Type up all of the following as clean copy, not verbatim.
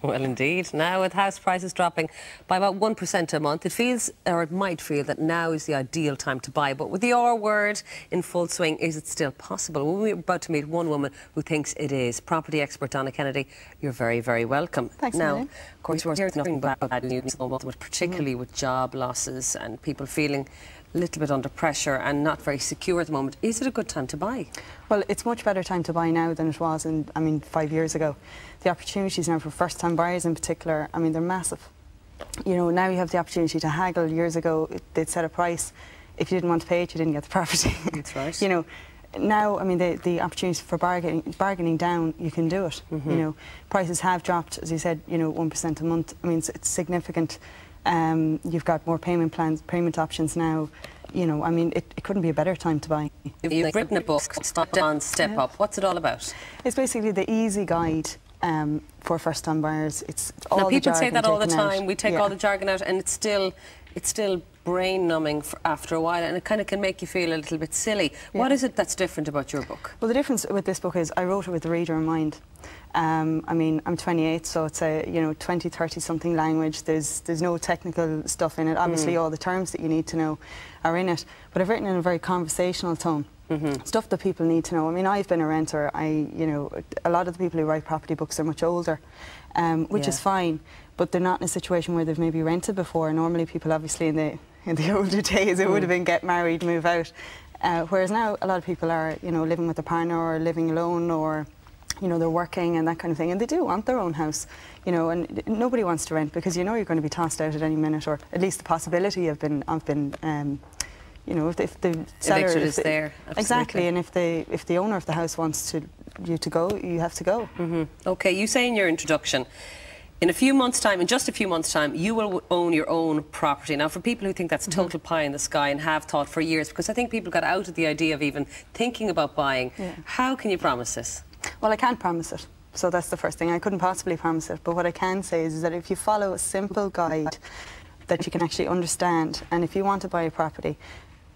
Well, indeed. Now, with house prices dropping by about 1% a month, it feels, or it might feel, that now is the ideal time to buy. But with the R word in full swing, is it still possible? Well, we're about to meet one woman who thinks it is. Property expert Donna Kennedy, you're very, very welcome. Thanks, now, Marion. of course, we're hearing nothing but bad news, particularly with job losses and people feeling a little bit under pressure and not very secure at the moment. Is it a good time to buy? Well, it's much better time to buy now than it was, 5 years ago. The opportunities now for first-time buyers in particular, they're massive. You know, now you have the opportunity to haggle. Years ago, they'd set a price. If you didn't want to pay it, you didn't get the property. That's right. You know, now, the opportunity for bargaining down, you can do it. You know, prices have dropped, as you said, 1% a month. It's significant. You've got more payment plans, payment options now. You know, it couldn't be a better time to buy. You've written a book, Step Down, Step Up. What's it all about? It's basically the easy guide for first-time buyers. It's all now, the people say jargon that all the taken out. time. We take all the jargon out, and it's still brain-numbing after a while, and it kind of can make you feel a little bit silly. What is it that's different about your book? Well, the difference with this book is I wrote it with the reader in mind. I'm 28, so it's a 20, 30-something language. There's no technical stuff in it. Obviously, all the terms that you need to know are in it, but I've written in a very conversational tone. Stuff that people need to know. I've been a renter. A lot of the people who write property books are much older, which is fine, but they're not in a situation where they've maybe rented before. Normally, people obviously in the older days, it would have been get married, move out. Whereas now, a lot of people are, living with a partner or living alone, or, they're working and that kind of thing, and they do want their own house, and nobody wants to rent because you're going to be tossed out at any minute, or at least the possibility of being, if the seller is there. Absolutely. Exactly, and if the owner of the house wants you to go, you have to go. Okay, you say in your introduction, in just a few months' time, you will own your own property. Now, for people who think that's total pie in the sky and have thought for years, because I think people got out of the idea of even thinking about buying, how can you promise this? Well, I can't promise it. So that's the first thing. I couldn't possibly promise it. But what I can say is that if you follow a simple guide that you can actually understand, and if you want to buy a property,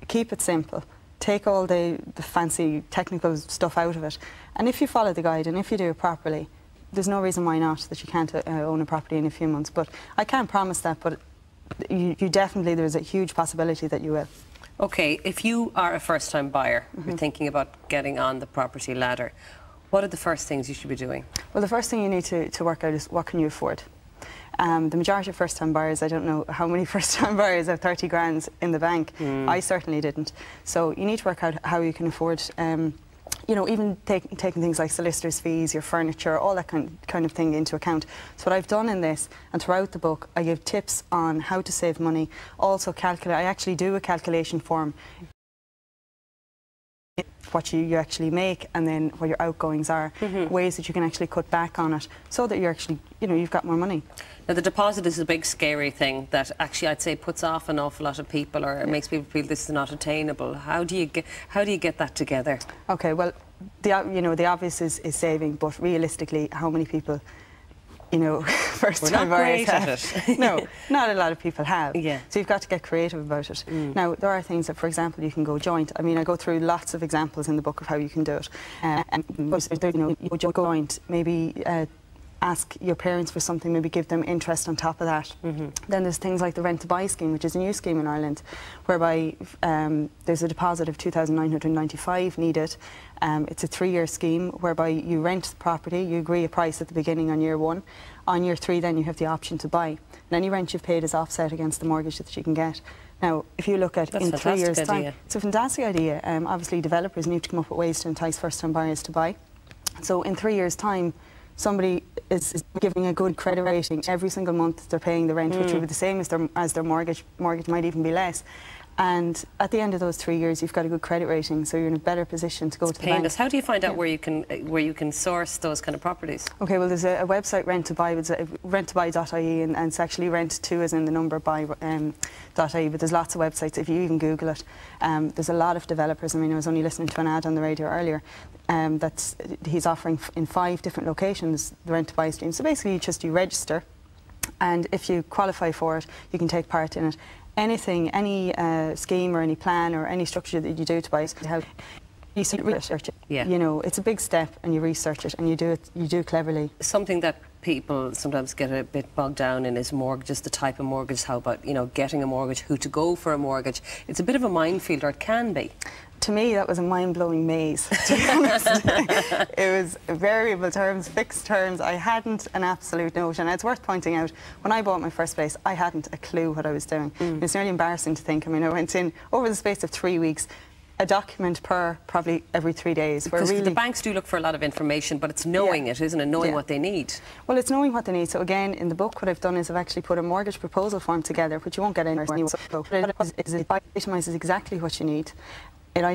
keep it simple. Take all the fancy technical stuff out of it. And if you follow the guide and if you do it properly, there's no reason why not that you can't own a property in a few months. But I can't promise that, but you definitely, there's a huge possibility that you will. Okay, if you are a first-time buyer, you're thinking about getting on the property ladder, what are the first things you should be doing? Well, the first thing you need to work out is what can you afford. The majority of first-time buyers, I don't know how many first-time buyers have 30 grand in the bank. I certainly didn't. So you need to work out how you can afford, even taking things like solicitor's fees, your furniture, all that kind of thing into account. So what I've done in this, and throughout the book, I give tips on how to save money. Also I actually do a calculation form, what you actually make, and then what your outgoings are, ways that you can actually cut back on it, so that you're actually, you've got more money. Now, the deposit is a big scary thing that actually I'd say puts off an awful lot of people, or it makes people feel this is not attainable. How do you get that together? Okay, well, the obvious is saving, but realistically, how many people, first-time buyers have? No, not a lot of people have. So you've got to get creative about it. Now, there are things that, for example, you can go joint. I go through lots of examples in the book of how you can do it. You go joint, maybe ask your parents for something, maybe give them interest on top of that. Then there's things like the rent-to-buy scheme, which is a new scheme in Ireland, whereby there's a deposit of €2,995 needed. It's a 3-year scheme whereby you rent the property, you agree a price at the beginning on year 1. On year 3, then you have the option to buy. And any rent you've paid is offset against the mortgage that you can get. Now, if you look at in 3 years' time, it's a fantastic idea. Obviously, developers need to come up with ways to entice first-time buyers to buy. So in 3 years' time, somebody is giving a good credit rating every single month. They're paying the rent, which will be the same as their mortgage. Mortgage might even be less. And at the end of those 3 years, you've got a good credit rating, so you're in a better position to go to the bank. How do you find out where you can source those kind of properties? Okay, well, there's a website, Rent2Buy, it's rent2buy.ie, and it's actually rent2 as in the number buy.ie, but there's lots of websites. If you even Google it, there's a lot of developers. I was only listening to an ad on the radio earlier. He's offering in 5 different locations the Rent2Buy stream. So basically, you register, and if you qualify for it, you can take part in it. Anything, any scheme or any plan or any structure that you do to buy, you research it. It's a big step, and you research it, and you do it cleverly. Something that people sometimes get a bit bogged down in is mortgages, the type of mortgage, how about, you know, getting a mortgage, who to go for a mortgage. It's a bit of a minefield, or it can be. To me, that was a mind-blowing maze, to be honest. It was variable terms, fixed terms. I hadn't an absolute notion. And it's worth pointing out, when I bought my first place, I hadn't a clue what I was doing. It's nearly embarrassing to think. I mean, I went in, over the space of 3 weeks, a document per probably every 3 days. Because really, the banks do look for a lot of information, but it's knowing it, isn't it? Knowing what they need. Well, it's knowing what they need. So again, in the book, what I've done is I've actually put a mortgage proposal form together, which you won't get anywhere. It itemises exactly what you need. I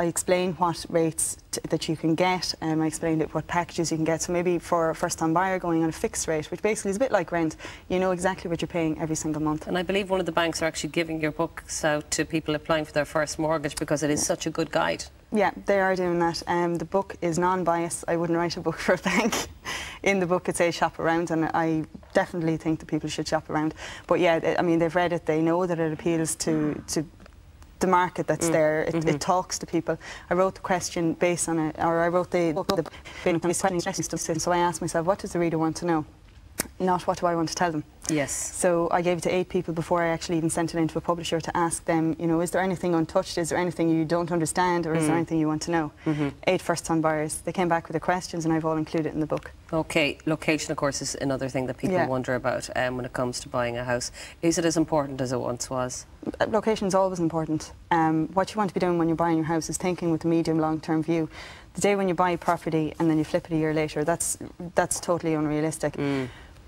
explain what rates that you can get, I explained what packages you can get. So maybe for a first-time buyer going on a fixed rate, which basically is a bit like rent, you know exactly what you're paying every single month. And I believe one of the banks are actually giving your books out to people applying for their first mortgage because it is such a good guide. Yeah, they are doing that. The book is non-biased. I wouldn't write a book for a bank. In the book it says shop around, and I definitely think that people should shop around. But yeah, I mean, they've read it, they know that it appeals to the market that's there. It talks to people. I wrote the question based on it, or I wrote the question. So I asked myself, what does the reader want to know? Not what do I want to tell them. Yes. So I gave it to 8 people before I actually even sent it into a publisher to ask them, you know, is there anything untouched? Is there anything you don't understand? Or is there anything you want to know? 8 first-time buyers. They came back with their questions, and I've all included in the book. OK, location, of course, is another thing that people wonder about when it comes to buying a house. Is it as important as it once was? Location is always important. What you want to be doing when you're buying your house is thinking with a medium, long-term view. The day when you buy a property and then you flip it a year later, that's totally unrealistic.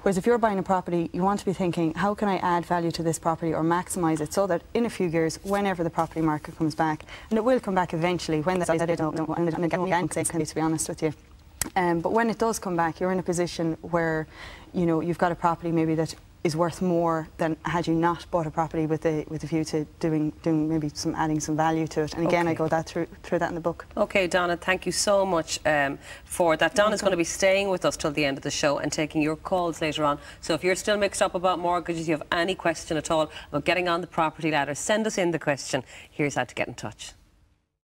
Whereas if you're buying a property, you want to be thinking, how can I add value to this property or maximise it so that in a few years, whenever the property market comes back, and it will come back eventually, when I don't know, and again, to be honest with you. But when it does come back, you're in a position where, you know, you've got a property maybe that is worth more than had you not bought a property with a view to doing maybe adding some value to it. And again, I go through that in the book. OK, Donna, thank you so much for that. Donna's going to be staying with us till the end of the show and taking your calls later on. So if you're still mixed up about mortgages, you have any question at all about getting on the property ladder, send us in the question. Here's how to get in touch.